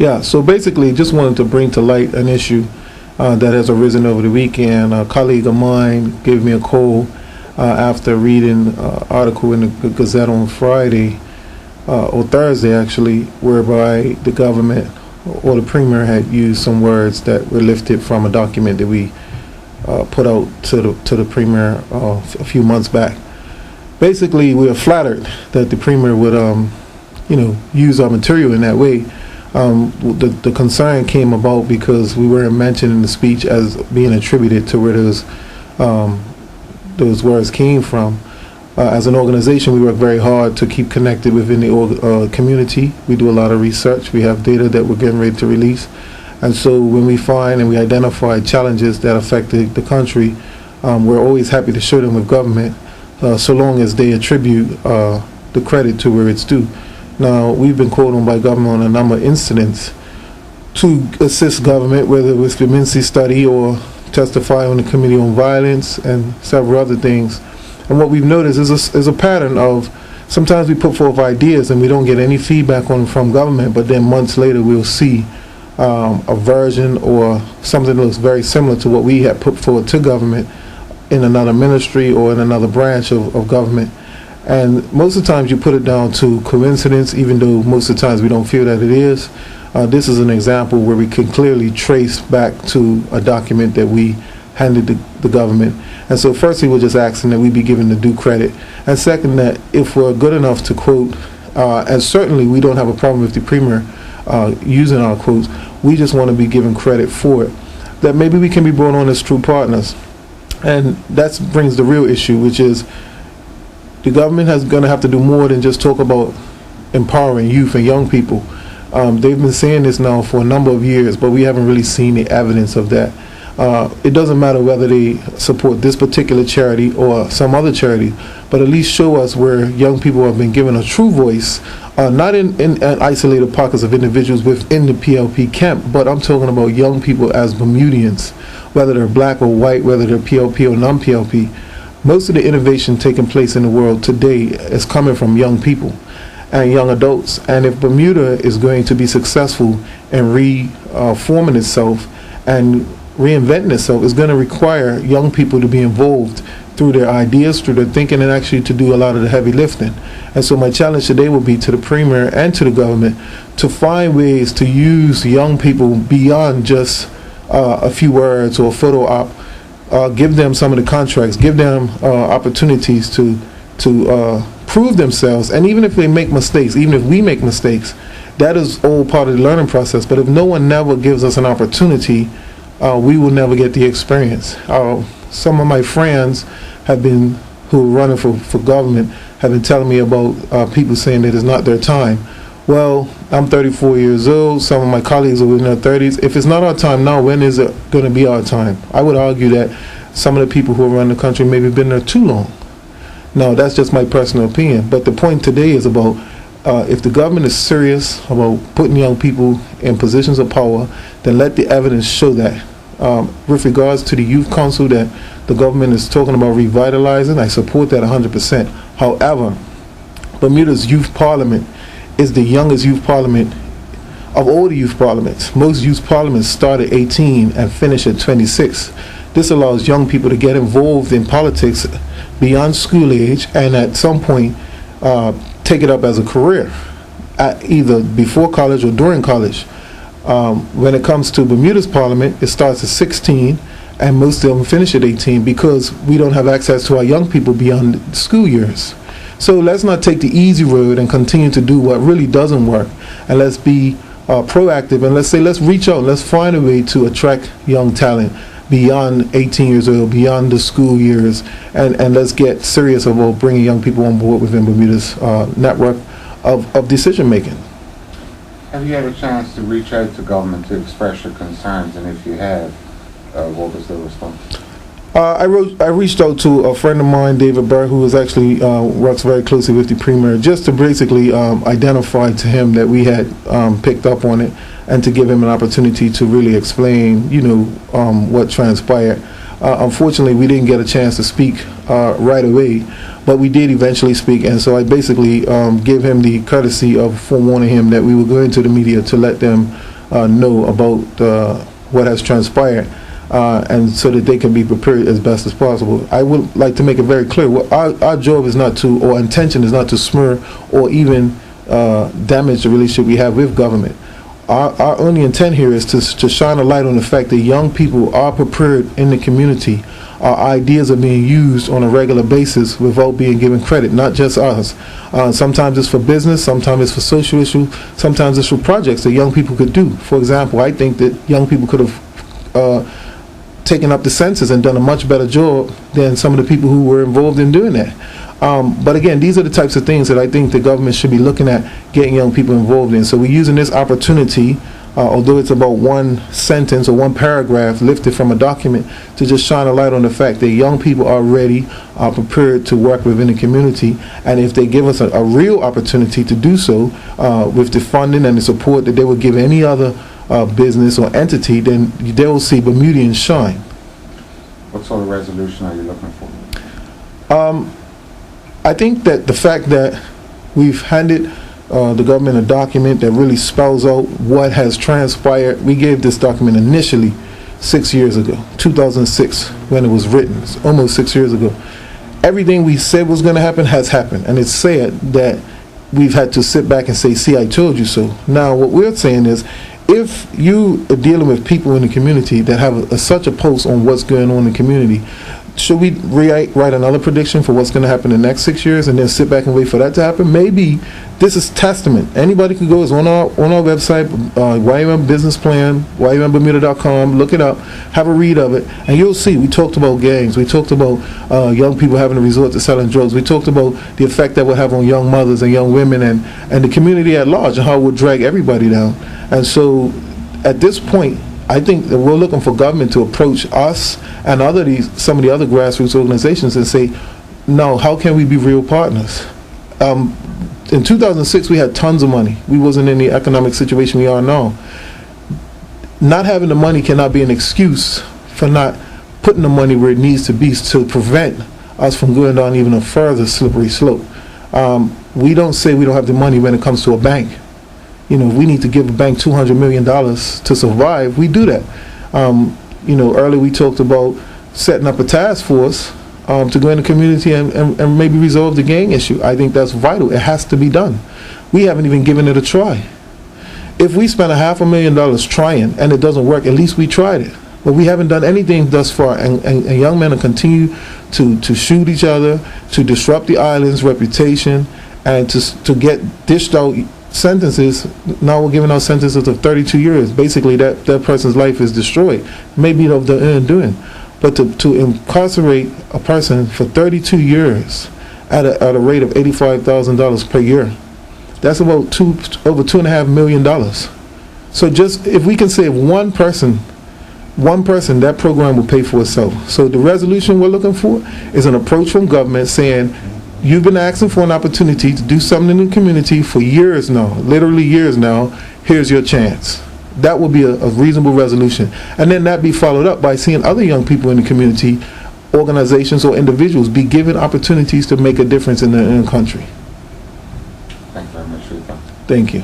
Yeah, so basically, just wanted to bring to light an issue that has arisen over the weekend. A colleague of mine gave me a call after reading an article in the Gazette on Friday, or Thursday actually, whereby the government or the Premier had used some words that were lifted from a document that we put out to the Premier a few months back. Basically, we are flattered that the Premier would, use our material in that way. The concern came about because we weren't mentioned in the speech as being attributed to where those words came from. As an organization, we work very hard to keep connected within the community. We do a lot of research. We have data that we're getting ready to release. And so when we find and we identify challenges that affect the country, we're always happy to share them with government, so long as they attribute the credit to where it's due. Now, we've been called on by government on a number of incidents to assist government, whether it was the Mincy study or testify on the Committee on Violence and several other things. And what we've noticed is a pattern of sometimes we put forth ideas and we don't get any feedback on them from government, but then months later we'll see a version or something that looks very similar to what we had put forward to government in another ministry or in another branch of government. And most of the times you put it down to coincidence, even though most of the times we don't feel that it is. This is an example where we can clearly trace back to a document that we handed the government. And so firstly, we're just asking that we be given the due credit. And second, that if we're good enough to quote, and certainly we don't have a problem with the Premier using our quotes, we just want to be given credit for it. That maybe we can be brought on as true partners. And that brings the real issue, which is the government is going to have to do more than just talk about empowering youth and young people. They've been saying this now for a number of years, but we haven't really seen the evidence of that. It doesn't matter whether they support this particular charity or some other charity, but at least show us where young people have been given a true voice, not in isolated pockets of individuals within the PLP camp, but I'm talking about young people as Bermudians, whether they're black or white, whether they're PLP or non-PLP. Most of the innovation taking place in the world today is coming from young people and young adults. And if Bermuda is going to be successful in reforming itself and reinventing itself, it's going to require young people to be involved through their ideas, through their thinking, and actually to do a lot of the heavy lifting. And so my challenge today will be to the Premier and to the government to find ways to use young people beyond just a few words or a photo op. Give them some of the contracts, give them opportunities to prove themselves. And even if they make mistakes, even if we make mistakes, that is all part of the learning process. But if no one never gives us an opportunity, we will never get the experience. Some of my friends who are running for government have been telling me about people saying that it's not their time. Well, I'm 34 years old. Some of my colleagues are in their 30s. If it's not our time now, when is it going to be our time? I would argue that some of the people who are running the country maybe been there too long. No, that's just my personal opinion. But the point today is about if the government is serious about putting young people in positions of power, then let the evidence show that. With regards to the youth council that the government is talking about revitalizing, I support that 100%. However, Bermuda's youth parliament is the youngest youth parliament of all the youth parliaments. Most youth parliaments start at 18 and finish at 26. This allows young people to get involved in politics beyond school age and at some point take it up as a career, either before college or during college. When it comes to Bermuda's parliament, it starts at 16 and most of them finish at 18 because we don't have access to our young people beyond school years. So let's not take the easy road and continue to do what really doesn't work, and let's be proactive and let's reach out, let's find a way to attract young talent beyond 18 years old, beyond the school years, and let's get serious about bringing young people on board within Bermuda's network of decision making. Have you had a chance to reach out to government to express your concerns, and if you have, what was the response? I reached out to a friend of mine, David Burr, who is actually works very closely with the Premier, just to basically identify to him that we had picked up on it, and to give him an opportunity to really explain, what transpired. Unfortunately, we didn't get a chance to speak right away, but we did eventually speak, and so I basically gave him the courtesy of forewarning him that we were going to the media to let them know about what has transpired, and so that they can be prepared as best as possible. I would like to make it very clear, our job is not to, or intention is not to smear or even damage the relationship we have with government. Our only intent here is to shine a light on the fact that young people are prepared in the community. Our ideas are being used on a regular basis without being given credit, not just us. Sometimes it's for business, sometimes it's for social issues, sometimes it's for projects that young people could do. For example, I think that young people could have taken up the census and done a much better job than some of the people who were involved in doing that. But again, these are the types of things that I think the government should be looking at getting young people involved in. So we're using this opportunity, although it's about one sentence or one paragraph lifted from a document, to just shine a light on the fact that young people are ready, are prepared to work within the community, and if they give us a real opportunity to do so with the funding and the support that they would give any other business or entity, then they will see Bermudians shine. What sort of resolution are you looking for? I think that the fact that we've handed the government a document that really spells out what has transpired. We gave this document initially 6 years ago, 2006, when it was written. It's almost 6 years ago. Everything we said was going to happen has happened, and it's said that we've had to sit back and say, see, I told you so. Now, what we're saying is, if you are dealing with people in the community that have such a pulse on what's going on in the community, should we write another prediction for what's going to happen in the next 6 years and then sit back and wait for that to happen? Maybe this is testament. Anybody can go, it's on our website, YUM business plan, YUMbermuda.com, look it up, have a read of it, and you'll see we talked about gangs, we talked about young people having to resort to selling drugs, we talked about the effect that would have on young mothers and young women and the community at large, and how it would drag everybody down. And so at this point, I think that we're looking for government to approach us and some of the other grassroots organizations and say, no, how can we be real partners? In 2006, we had tons of money. We wasn't in the economic situation we are now. Not having the money cannot be an excuse for not putting the money where it needs to be to prevent us from going down even a further slippery slope. We don't say we don't have the money when it comes to a bank. You know, we need to give a bank $200 million to survive. We do that. Earlier we talked about setting up a task force to go in the community and maybe resolve the gang issue. I think that's vital. It has to be done. We haven't even given it a try. If we spend $500,000 trying and it doesn't work, at least we tried it. But we haven't done anything thus far, and young men will continue to shoot each other, to disrupt the island's reputation, and to get dished out sentences. Now we're giving out sentences of 32 years. Basically, that person's life is destroyed. Maybe of the undoing. But to incarcerate a person for 32 years at a rate of $85,000 per year, that's about over $2.5 million. So just if we can save one person, that program will pay for itself. So the resolution we're looking for is an approach from government saying, you've been asking for an opportunity to do something in the community for years now, literally years now. Here's your chance. That would be a reasonable resolution. And then that be followed up by seeing other young people in the community, organizations or individuals, be given opportunities to make a difference in the country. Thank you very much for your time. Thank you.